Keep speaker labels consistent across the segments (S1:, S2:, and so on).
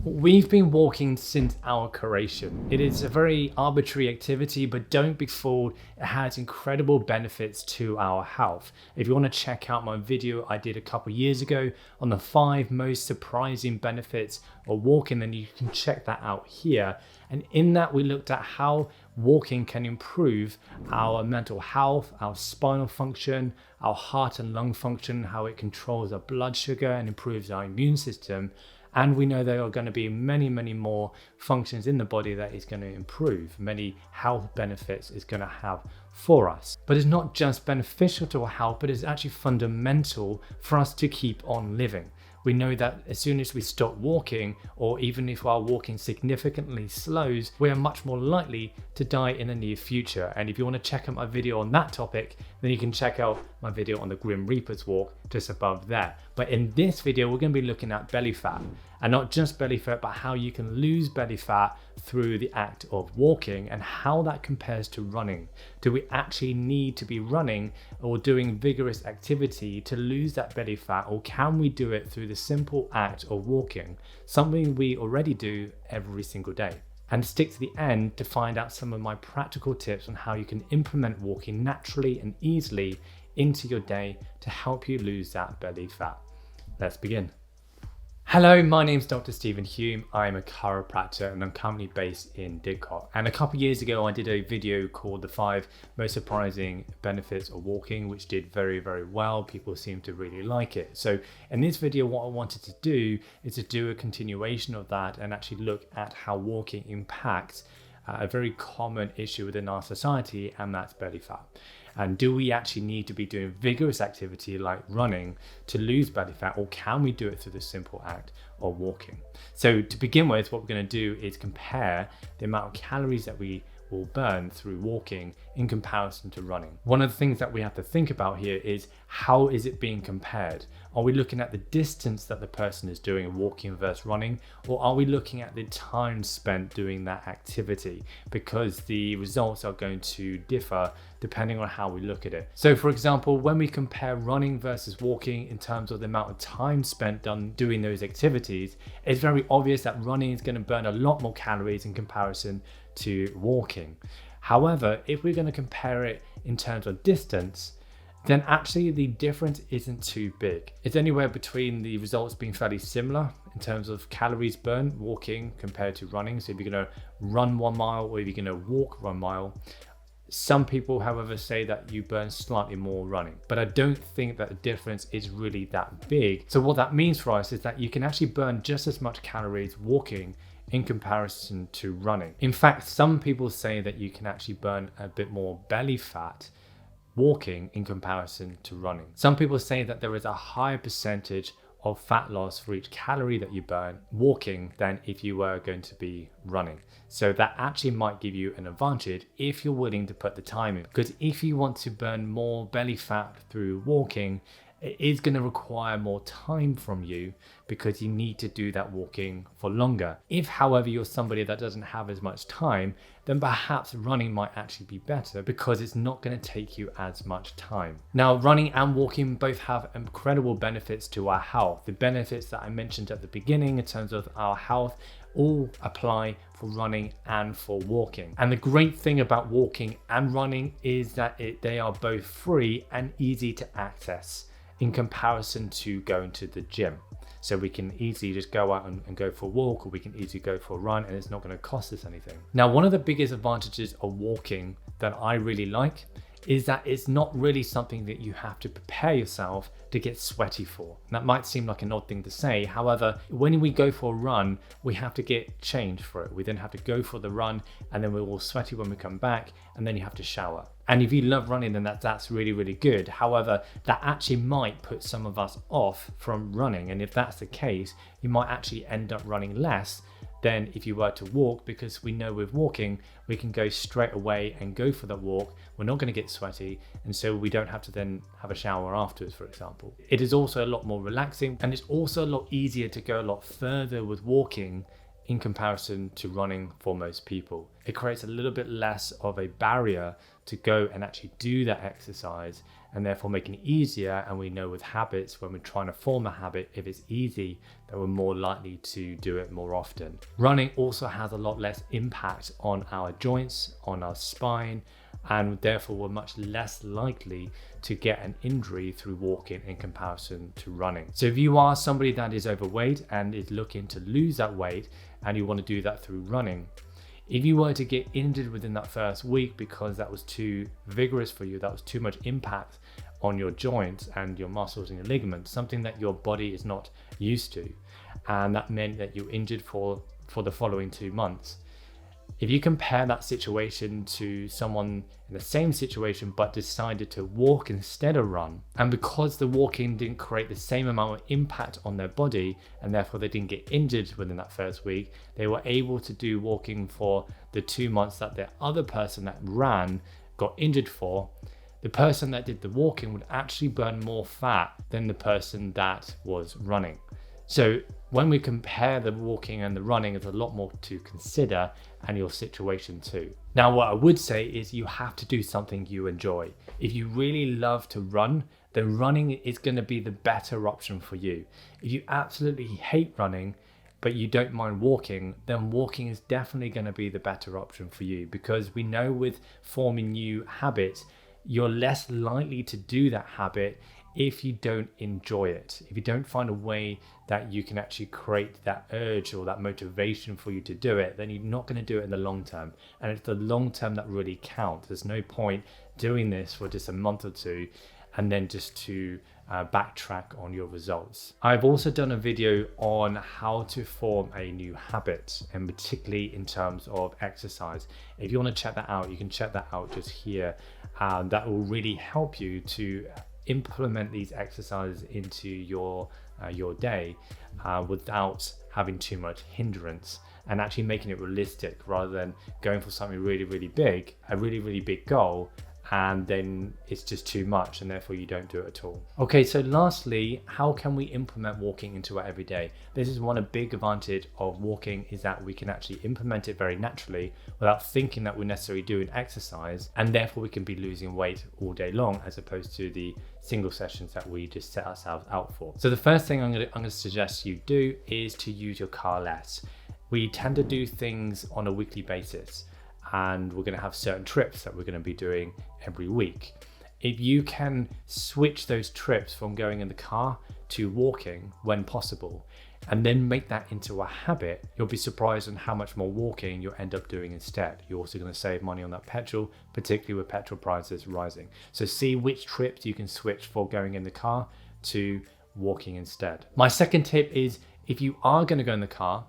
S1: We've been walking since our creation. It is a very arbitrary activity, but don't be fooled. It has incredible benefits to our health. If you want to check out my video I did a couple years ago on the 5 most surprising benefits of walking, then you can check that out here. And in that, we looked at how walking can improve our mental health, our spinal function, our heart and lung function, how it controls our blood sugar and improves our immune system. And we know there are going to be many more functions in the body that is going to improve, many health benefits it's going to have for us. But it's not just beneficial to our health, but it's actually fundamental for us to keep on living. We know that as soon as we stop walking, or even if our walking significantly slows, we are much more likely to die in the near future. And if you want to check out my video on that topic, then you can check out my video on the Grim Reaper's Walk just above there. But in this video, we're going to be looking at belly fat, and not just belly fat, but how you can lose belly fat through the act of walking and how that compares to running. Do we actually need to be running or doing vigorous activity to lose that belly fat, or can we do it through the simple act of walking, something we already do every single day? And stick to the end to find out some of my practical tips on how you can implement walking naturally and easily into your day to help you lose that belly fat. Let's begin. Hello, my name's Dr. Stephen Hume. I'm a chiropractor and I'm currently based in Didcot. And a couple of years ago, I did a video called the 5 most surprising benefits of walking, which did very well. People seem to really like it. So in this video, what I wanted to do is to do a continuation of that and actually look at how walking impacts a very common issue within our society, and that's belly fat. And do we actually need to be doing vigorous activity like running to lose belly fat, or can we do it through the simple act of walking? So to begin with, what we're going to do is compare the amount of calories that we will burn through walking in comparison to running. One of the things that we have to think about here is, how is it being compared? Are we looking at the distance that the person is doing walking versus running, or are we looking at the time spent doing that activity? Because the results are going to differ depending on how we look at it. So for example, when we compare running versus walking in terms of the amount of time spent doing those activities, it's very obvious that running is going to burn a lot more calories in comparison to walking. However, if we're going to compare it in terms of distance, then actually the difference isn't too big. It's anywhere between the results being fairly similar in terms of calories burned walking compared to running. So if you're going to run 1 mile or if you're going to walk 1 mile, some people, however, say that you burn slightly more running, but I don't think that the difference is really that big. So what that means for us is that you can actually burn just as much calories walking in comparison to running. In fact, some people say that you can actually burn a bit more belly fat walking in comparison to running. Some people say that there is a higher percentage of fat loss for each calorie that you burn walking than if you were going to be running. So that actually might give you an advantage if you're willing to put the time in. Because if you want to burn more belly fat through walking, it is going to require more time from you because you need to do that walking for longer. If, however, you're somebody that doesn't have as much time, then perhaps running might actually be better because it's not going to take you as much time. Now, running and walking both have incredible benefits to our health. The benefits that I mentioned at the beginning in terms of our health all apply for running and for walking. And the great thing about walking and running is that they are both free and easy to access in comparison to going to the gym. So we can easily just go out and go for a walk, or we can easily go for a run, and it's not going to cost us anything. Now, one of the biggest advantages of walking that I really like is that it's not really something that you have to prepare yourself to get sweaty for. That might seem like an odd thing to say. However, when we go for a run, we have to get changed for it. We then have to go for the run, and then we're all sweaty when we come back, and then you have to shower. And if you love running, then that's really good. However, that actually might put some of us off from running. And if that's the case, you might actually end up running less than if you were to walk, because we know with walking, we can go straight away and go for the walk. We're not going to get sweaty, and so we don't have to then have a shower afterwards, for example. It is also a lot more relaxing, and it's also a lot easier to go a lot further with walking in comparison to running for most people. It creates a little bit less of a barrier to go and actually do that exercise and therefore making it easier. And we know with habits, when we're trying to form a habit, if it's easy, then we're more likely to do it more often. Running also has a lot less impact on our joints, on our spine, and therefore we're much less likely to get an injury through walking in comparison to running. So if you are somebody that is overweight and is looking to lose that weight, and you want to do that through running, if you were to get injured within that first week because that was too vigorous for you, that was too much impact on your joints and your muscles and your ligaments, something that your body is not used to, and that meant that you're injured for the following 2 months. If you compare that situation to someone in the same situation but decided to walk instead of run, and because the walking didn't create the same amount of impact on their body and therefore they didn't get injured within that first week, they were able to do walking for the 2 months that the other person that ran got injured for. The person that did the walking would actually burn more fat than the person that was running. So when we compare the walking and the running, there's a lot more to consider, and your situation too. Now, what I would say is you have to do something you enjoy. If you really love to run, then running is going to be the better option for you. If you absolutely hate running, but you don't mind walking, then walking is definitely going to be the better option for you, because we know with forming new habits, you're less likely to do that habit if you don't enjoy it. If you don't find a way that you can actually create that urge or that motivation for you to do it, then you're not going to do it in the long term. And it's the long term that really counts. There's no point doing this for just a month or two and then just to backtrack on your results. I've also done a video on how to form a new habit, and particularly in terms of exercise. If you want to check that out, you can check that out just here. That will really help you to implement these exercises into your day without having too much hindrance, and actually making it realistic rather than going for something really, really big, a really, really big goal, and then it's just too much and therefore you don't do it at all. Okay, so lastly, how can we implement walking into our everyday? This is one big advantage of walking, is that we can actually implement it very naturally without thinking that we're necessarily doing exercise, and therefore we can be losing weight all day long as opposed to the single sessions that we just set ourselves out for. So the first thing I'm going to suggest you do is to use your car less. We tend to do things on a weekly basis, and we're going to have certain trips that we're going to be doing every week. If you can switch those trips from going in the car to walking when possible, and then make that into a habit, you'll be surprised on how much more walking you'll end up doing instead. You're also going to save money on that petrol, particularly with petrol prices rising. So see which trips you can switch for going in the car to walking instead. My second tip is, if you are going to go in the car,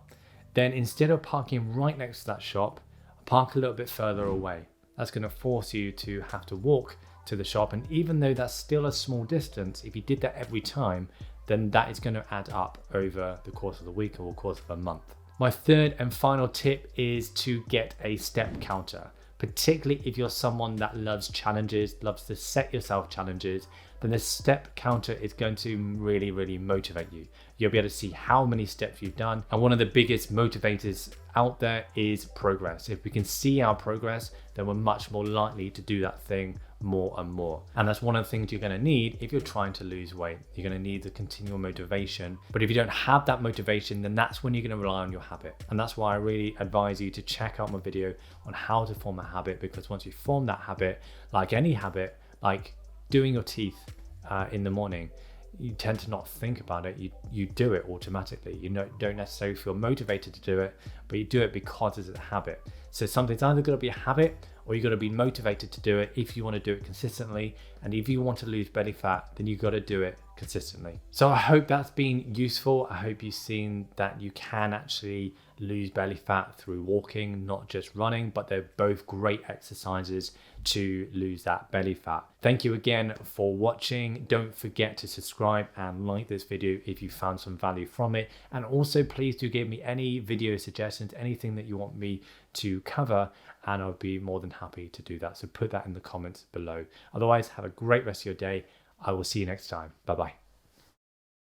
S1: then instead of parking right next to that shop, park a little bit further away. That's going to force you to have to walk to the shop, and even though that's still a small distance, if you did that every time, then that is going to add up over the course of the week or the course of a month. My third and final tip is to get a step counter, particularly if you're someone that loves challenges, loves to set yourself challenges. Then the step counter is going to really, really motivate you. You'll be able to see how many steps you've done. And one of the biggest motivators out there is progress. If we can see our progress, then we're much more likely to do that thing more and more. And that's one of the things you're going to need if you're trying to lose weight. You're going to need the continual motivation. But if you don't have that motivation, then that's when you're going to rely on your habit. And that's why I really advise you to check out my video on how to form a habit, because once you form that habit, like any habit, like doing your teeth in the morning, you tend to not think about it. You do it automatically. You don't necessarily feel motivated to do it, but you do it because it's a habit. So something's either got to be a habit, or you got to be motivated to do it if you want to do it consistently. And if you want to lose belly fat, then you got to do it consistently. So I hope that's been useful. I hope you've seen that you can actually lose belly fat through walking, not just running, but they're both great exercises to lose that belly fat. Thank you again for watching. Don't forget to subscribe and like this video if you found some value from it. And also please do give me any video suggestions, anything that you want me to cover, and I'll be more than happy to do that. So put that in the comments below. Otherwise, have a great rest of your day. I will see you next time. Bye-bye.